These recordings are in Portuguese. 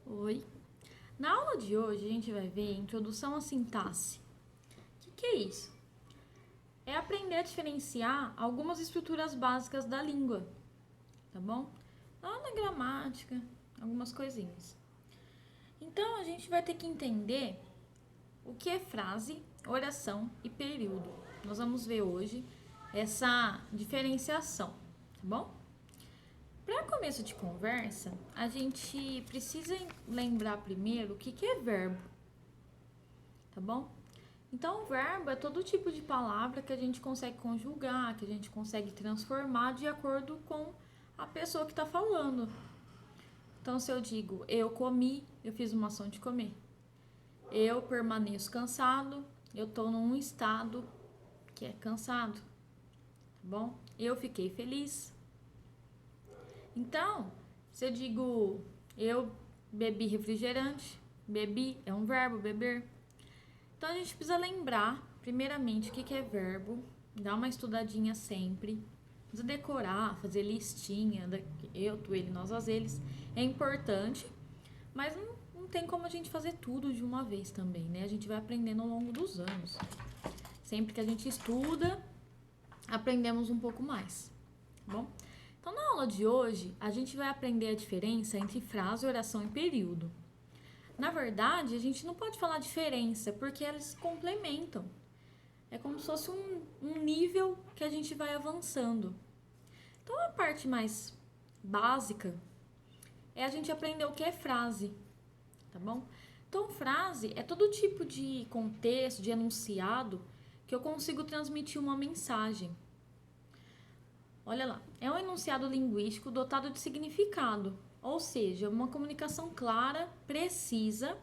Oi. Na aula de hoje a gente vai ver a introdução à sintaxe. O que é isso? É aprender a diferenciar algumas estruturas básicas da língua, tá bom? Lá na gramática, algumas coisinhas. Então a gente vai ter que entender o que é frase, oração e período. Nós vamos ver hoje essa diferenciação, tá bom? Para começo de conversa, a gente precisa lembrar primeiro o que é verbo, tá bom? Então, verbo é todo tipo de palavra que a gente consegue conjugar, que a gente consegue transformar de acordo com a pessoa que está falando. Então, se eu digo eu comi, eu fiz uma ação de comer. Eu permaneço cansado, eu estou num estado que é cansado, tá bom? Eu fiquei feliz. Então, se eu digo eu bebi refrigerante, bebi é um verbo, beber. Então a gente precisa lembrar, primeiramente, o que é verbo, dar uma estudadinha sempre, precisa decorar, fazer listinha, eu, tu, ele, nós, as, eles. É importante, mas não tem como a gente fazer tudo de uma vez também, né? A gente vai aprendendo ao longo dos anos. Sempre que a gente estuda, aprendemos um pouco mais, tá bom? Então, na aula de hoje, a gente vai aprender a diferença entre frase, oração e período. Na verdade, a gente não pode falar diferença, porque elas se complementam. É como se fosse um nível que a gente vai avançando. Então, a parte mais básica é a gente aprender o que é frase, tá bom? Então, frase é todo tipo de contexto, de enunciado, que eu consigo transmitir uma mensagem. Olha lá, é um enunciado linguístico dotado de significado, ou seja, uma comunicação clara, precisa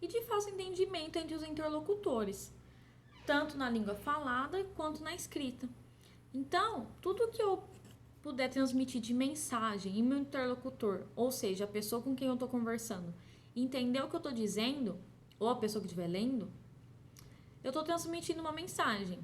e de fácil entendimento entre os interlocutores, tanto na língua falada quanto na escrita. Então, tudo que eu puder transmitir de mensagem em meu interlocutor, ou seja, a pessoa com quem eu estou conversando, entender o que eu estou dizendo, ou a pessoa que estiver lendo, eu estou transmitindo uma mensagem.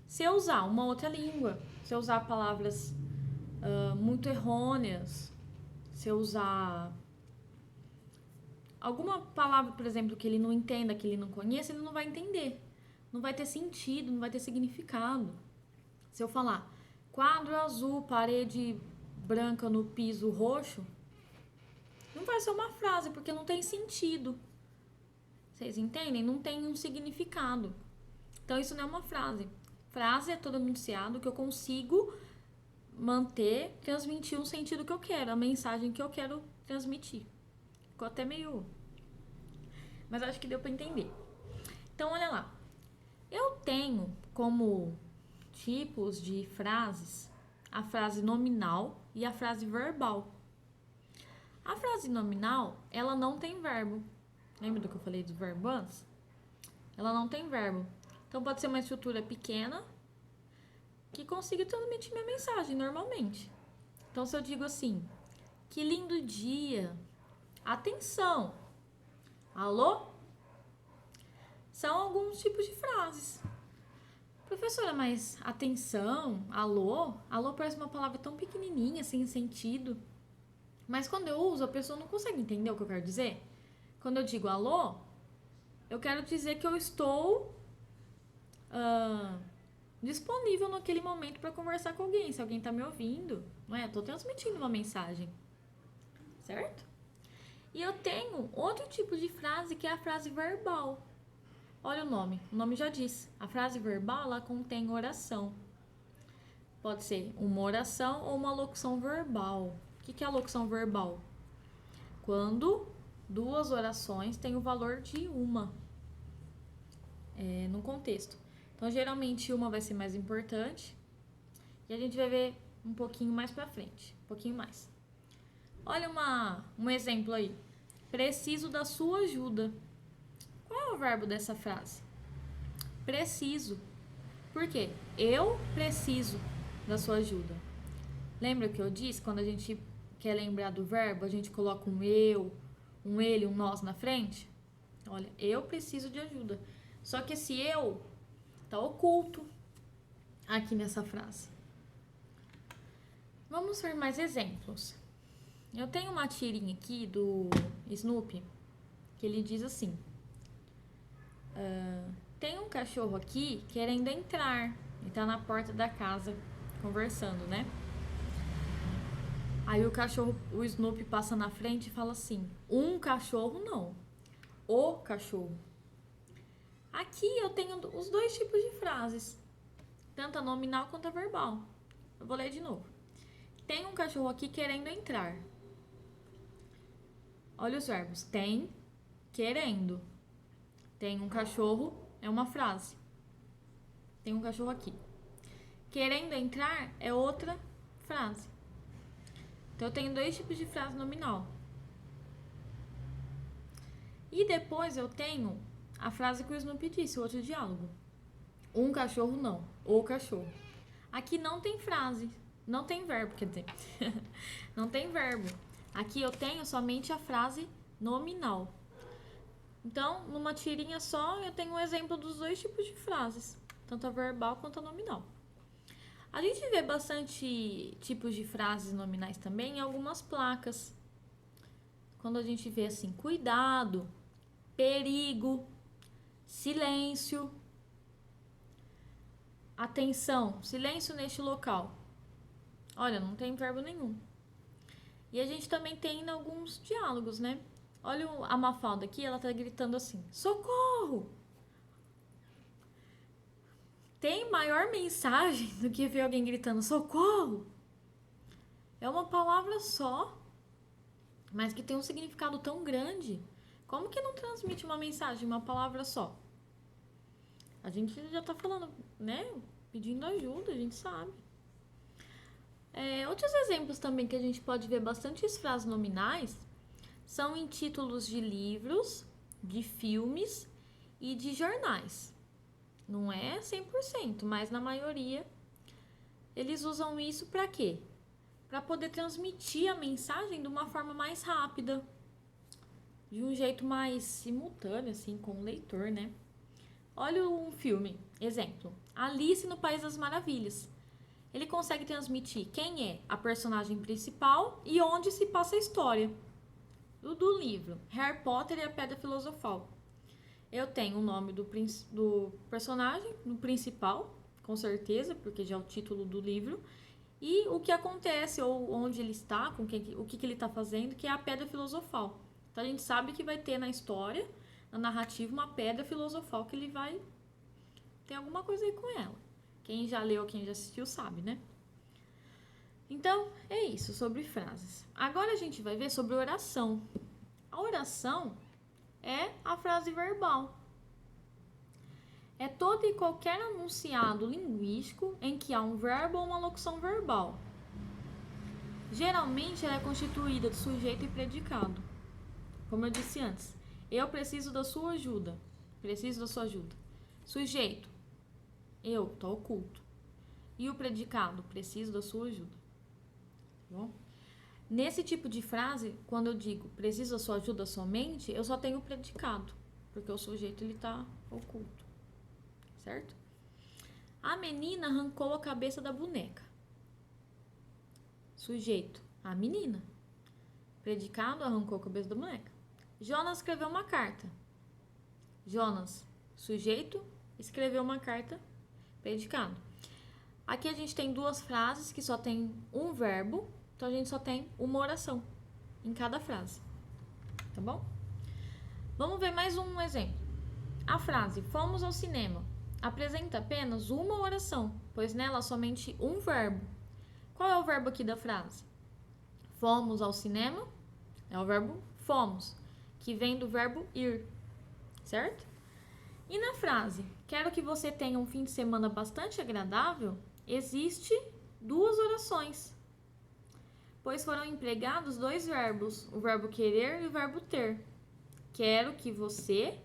Se eu usar uma outra língua, se eu usar palavras muito errôneas, se eu usar alguma palavra, por exemplo, que ele não entenda, que ele não conheça, ele não vai entender. Não vai ter sentido, não vai ter significado. Se eu falar quadro azul, parede branca no piso roxo, não vai ser uma frase, porque não tem sentido. Vocês entendem? Não tem um significado. Então, isso não é uma frase. Frase é todo enunciado que eu consigo manter, transmitir o sentido que eu quero, a mensagem que eu quero transmitir. Ficou até meio... Mas acho que deu pra entender. Então, olha lá. Eu tenho como tipos de frases a frase nominal e a frase verbal. A frase nominal, ela não tem verbo. Lembra do que eu falei dos verbos? Ela não tem verbo. Então, pode ser uma estrutura pequena que consiga transmitir minha mensagem normalmente. Então, se eu digo assim, que lindo dia, atenção, alô? São alguns tipos de frases. Professora, mas atenção, alô? Alô parece uma palavra tão pequenininha, sem sentido. Mas quando eu uso, a pessoa não consegue entender o que eu quero dizer. Quando eu digo alô, eu quero dizer que eu estou disponível naquele momento para conversar com alguém. Se alguém está me ouvindo, não é? Eu estou transmitindo uma mensagem, certo? E eu tenho outro tipo de frase que é a frase verbal. Olha o nome já diz. A frase verbal, ela contém oração. Pode ser uma oração ou uma locução verbal. O que é a locução verbal? Quando duas orações têm o valor de uma no contexto. Então, geralmente, uma vai ser mais importante e a gente vai ver um pouquinho mais pra frente. Um pouquinho mais. Olha um exemplo aí. Preciso da sua ajuda. Qual é o verbo dessa frase? Preciso. Por quê? Eu preciso da sua ajuda. Lembra que eu disse? Quando a gente quer lembrar do verbo, a gente coloca um eu, um ele, um nós na frente. Olha, eu preciso de ajuda. Só que esse eu tá oculto aqui nessa frase. Vamos ver mais exemplos. eu tenho uma tirinha aqui do Snoopy que ele diz assim: tem um cachorro aqui querendo entrar. Ele tá na porta da casa conversando, né? Aí o Snoopy passa na frente e fala assim: um cachorro não, o cachorro. Aqui eu tenho os dois tipos de frases, tanto a nominal quanto a verbal. Eu vou ler de novo. Tem um cachorro aqui querendo entrar. Olha os verbos. Tem, querendo. Tem um cachorro, é uma frase. Tem um cachorro aqui. Querendo entrar é outra frase. Então eu tenho dois tipos de frase nominal. E depois eu tenho a frase que o Snoopy disse, o outro diálogo. Um cachorro não, o cachorro. Aqui não tem frase, não tem verbo, quer dizer. Não tem verbo. Aqui eu tenho somente a frase nominal. Então, numa tirinha só, eu tenho um exemplo dos dois tipos de frases, tanto a verbal quanto a nominal. A gente vê bastante tipos de frases nominais também em algumas placas. Quando a gente vê assim, cuidado, perigo, silêncio, atenção, silêncio neste local. Olha, não tem verbo nenhum. E a gente também tem em alguns diálogos, né? Olha a Mafalda aqui, ela tá gritando assim: socorro! Tem maior mensagem do que ver alguém gritando socorro? É uma palavra só, mas que tem um significado tão grande. Como que não transmite uma mensagem, uma palavra só? A gente já tá falando, né? Pedindo ajuda, a gente sabe. Outros exemplos também que a gente pode ver bastantes frases nominais são em títulos de livros, de filmes e de jornais. Não é 100%, mas na maioria eles usam isso para quê? Para poder transmitir a mensagem de uma forma mais rápida, de um jeito mais simultâneo, assim, com o leitor, né? Olha um filme, exemplo, Alice no País das Maravilhas. Ele consegue transmitir quem é a personagem principal e onde se passa a história. Do livro, Harry Potter e a Pedra Filosofal. Eu tenho o nome do personagem, do principal, com certeza, porque já é o título do livro, e o que acontece, ou onde ele está, o que ele está fazendo, que é a Pedra Filosofal. Então a gente sabe que vai ter na história, na narrativa, uma pedra filosofal que ele vai ter alguma coisa aí com ela. Quem já leu, quem já assistiu, sabe, né? Então, é isso sobre frases. Agora a gente vai ver sobre oração. A oração é a frase verbal. É todo e qualquer enunciado linguístico em que há um verbo ou uma locução verbal. Geralmente ela é constituída de sujeito e predicado. Como eu disse antes, eu preciso da sua ajuda. Preciso da sua ajuda. Sujeito, eu, tô oculto. E o predicado, preciso da sua ajuda. Bom, nesse tipo de frase, quando eu digo preciso da sua ajuda somente, eu só tenho o predicado, porque o sujeito ele tá oculto, certo? A menina arrancou a cabeça da boneca. Sujeito, a menina. Predicado, arrancou a cabeça da boneca. Jonas escreveu uma carta. Jonas, sujeito, escreveu uma carta. Predicado. Aqui a gente tem duas frases que só tem um verbo, então a gente só tem uma oração em cada frase, tá bom? Vamos ver mais um exemplo. A frase fomos ao cinema apresenta apenas uma oração, pois nela há somente um verbo. Qual é o verbo aqui da frase? Fomos ao cinema é o verbo fomos, que vem do verbo ir, certo? E na frase quero que você tenha um fim de semana bastante agradável, existe duas orações, pois foram empregados dois verbos, o verbo querer e o verbo ter. Quero que você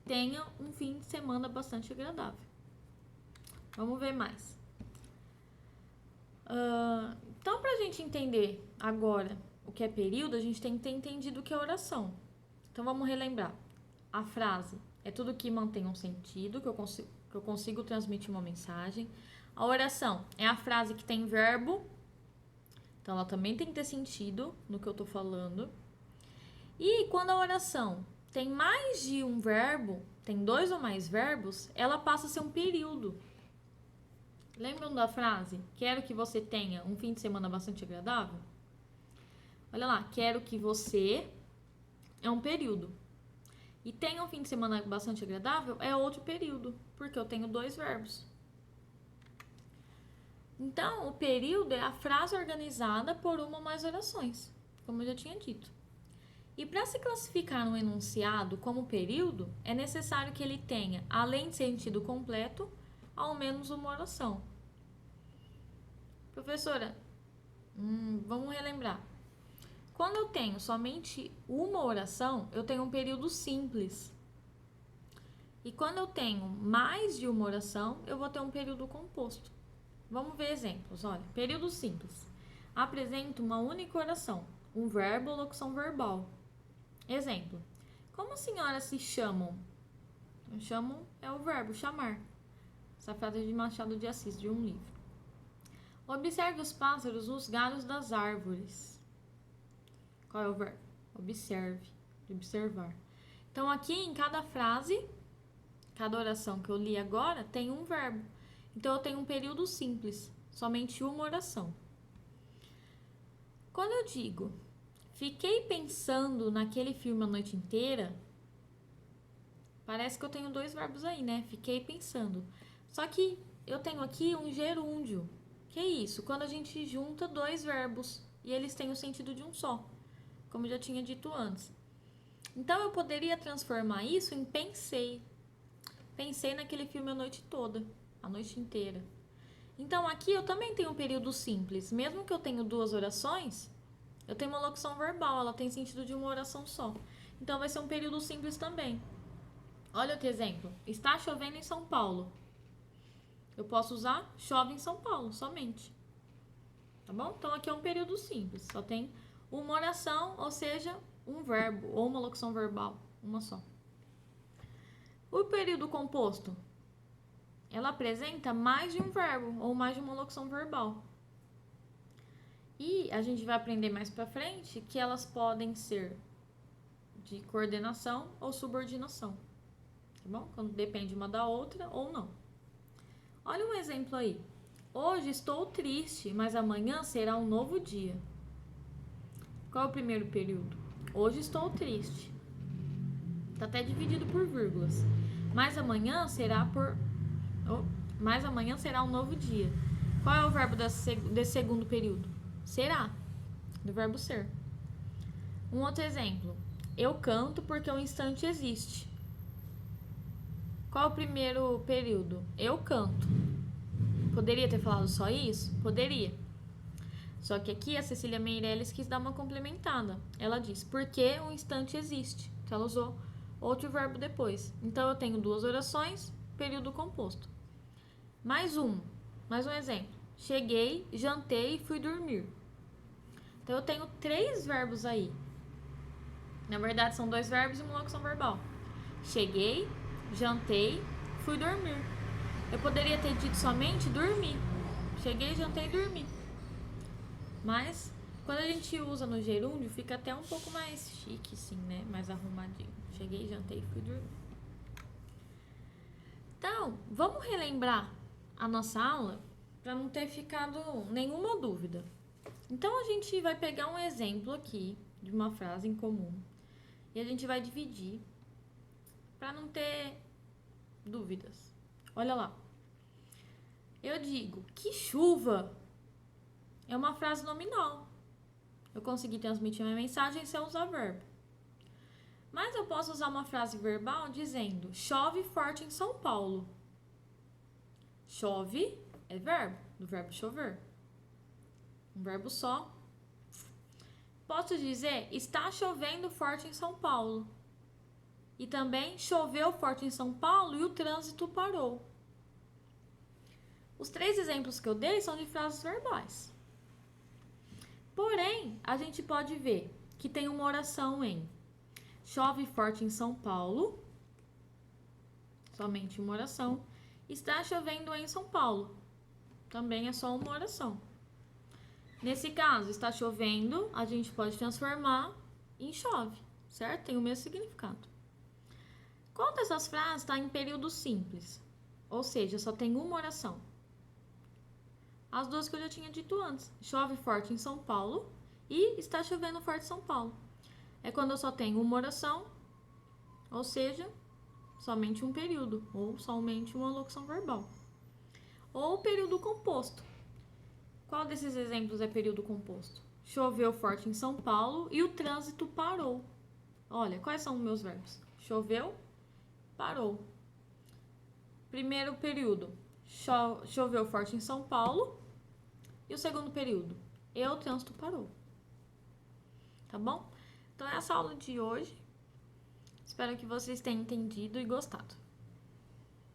tenha um fim de semana bastante agradável. Vamos ver mais. Então, para a gente entender agora o que é período, a gente tem que ter entendido o que é oração. Então, vamos relembrar. A frase é tudo que mantém um sentido, que eu consigo transmitir uma mensagem. A oração é a frase que tem verbo, Então, ela também tem que ter sentido no que eu tô falando. E quando a oração tem mais de um verbo, tem 2 ou mais verbos, ela passa a ser um período. Lembram da frase? Quero que você tenha um fim de semana bastante agradável? Olha lá, quero que você é um período. E tenha um fim de semana bastante agradável é outro período, porque eu tenho 2 verbos. Então, o período é a frase organizada por uma ou mais orações, como eu já tinha dito. E para se classificar um enunciado como período, é necessário que ele tenha, além de sentido completo, ao menos uma oração. Professora, vamos relembrar. Quando eu tenho somente uma oração, eu tenho um período simples. E quando eu tenho mais de uma oração, eu vou ter um período composto. Vamos ver exemplos. Olha, período simples. Apresenta uma única oração, um verbo ou locução verbal. Exemplo. Como as senhoras se chamam? Chamam é o verbo chamar. Essa frase é de Machado de Assis, de um livro. Observe os pássaros nos galhos das árvores. Qual é o verbo? Observe, de observar. Então, aqui em cada frase, cada oração que eu li agora, tem um verbo. Então, eu tenho um período simples, somente uma oração. Quando eu digo, fiquei pensando naquele filme a noite inteira, parece que eu tenho 2 verbos aí, né? Fiquei pensando. Só que eu tenho aqui um gerúndio. Que é isso? Quando a gente junta 2 verbos e eles têm o sentido de um só, como eu já tinha dito antes. Então, eu poderia transformar isso em pensei. Pensei naquele filme a noite toda, a noite inteira. Então, aqui eu também tenho um período simples. Mesmo que eu tenha 2 orações, eu tenho uma locução verbal, ela tem sentido de uma oração só. Então, vai ser um período simples também. Olha outro exemplo. Está chovendo em São Paulo. Eu posso usar chove em São Paulo, somente. Tá bom? Então, aqui é um período simples. Só tem uma oração, ou seja, um verbo ou uma locução verbal, uma só. O período composto, ela apresenta mais de um verbo ou mais de uma locução verbal. E a gente vai aprender mais pra frente que elas podem ser de coordenação ou subordinação. Tá bom? Quando depende uma da outra ou não. Olha um exemplo aí. Hoje estou triste, mas amanhã será um novo dia. Qual é o primeiro período? Hoje estou triste. Está até dividido por vírgulas. Mas amanhã será um novo dia. Qual é o verbo desse segundo período? Será. Do verbo ser. Um outro exemplo. Eu canto porque o instante existe. Qual é o primeiro período? Eu canto. Poderia ter falado só isso? Poderia. Só que aqui a Cecília Meirelles quis dar uma complementada. Ela diz, porque o instante existe. Então ela usou outro verbo depois. Então eu tenho 2 orações, período composto. Mais um exemplo. Cheguei, jantei e fui dormir. Então eu tenho 3 verbos aí. Na verdade são 2 verbos e uma locução verbal. Cheguei, jantei, fui dormir. Eu poderia ter dito somente dormir. Cheguei, jantei e dormi. Mas, quando a gente usa no gerúndio, fica até um pouco mais chique, sim, né? Mais arrumadinho. Cheguei, jantei e fui dormir. Então, vamos relembrar a nossa aula para não ter ficado nenhuma dúvida. Então, a gente vai pegar um exemplo aqui de uma frase em comum e a gente vai dividir para não ter dúvidas. Olha lá. Eu digo, que chuva! É uma frase nominal. Eu consegui transmitir uma mensagem sem usar verbo. Mas eu posso usar uma frase verbal dizendo, chove forte em São Paulo. Chove é verbo, do verbo chover. Um verbo só. Posso dizer, está chovendo forte em São Paulo. E também choveu forte em São Paulo e o trânsito parou. Os 3 exemplos que eu dei são de frases verbais. Porém, a gente pode ver que tem uma oração em chove forte em São Paulo, somente uma oração. Está chovendo em São Paulo, também é só uma oração. Nesse caso, está chovendo, a gente pode transformar em chove, certo? Tem o mesmo significado. Qual dessas frases está em período simples? Ou seja, só tem uma oração. As duas que eu já tinha dito antes. Chove forte em São Paulo e está chovendo forte em São Paulo. É quando eu só tenho uma oração, ou seja, somente um período, ou somente uma locução verbal. Ou período composto. Qual desses exemplos é período composto? Choveu forte em São Paulo e o trânsito parou. Olha, quais são os meus verbos? Choveu, parou. Primeiro período, choveu forte em São Paulo. E o segundo período, e o trânsito parou. Tá bom? Então, essa aula de hoje. Espero que vocês tenham entendido e gostado.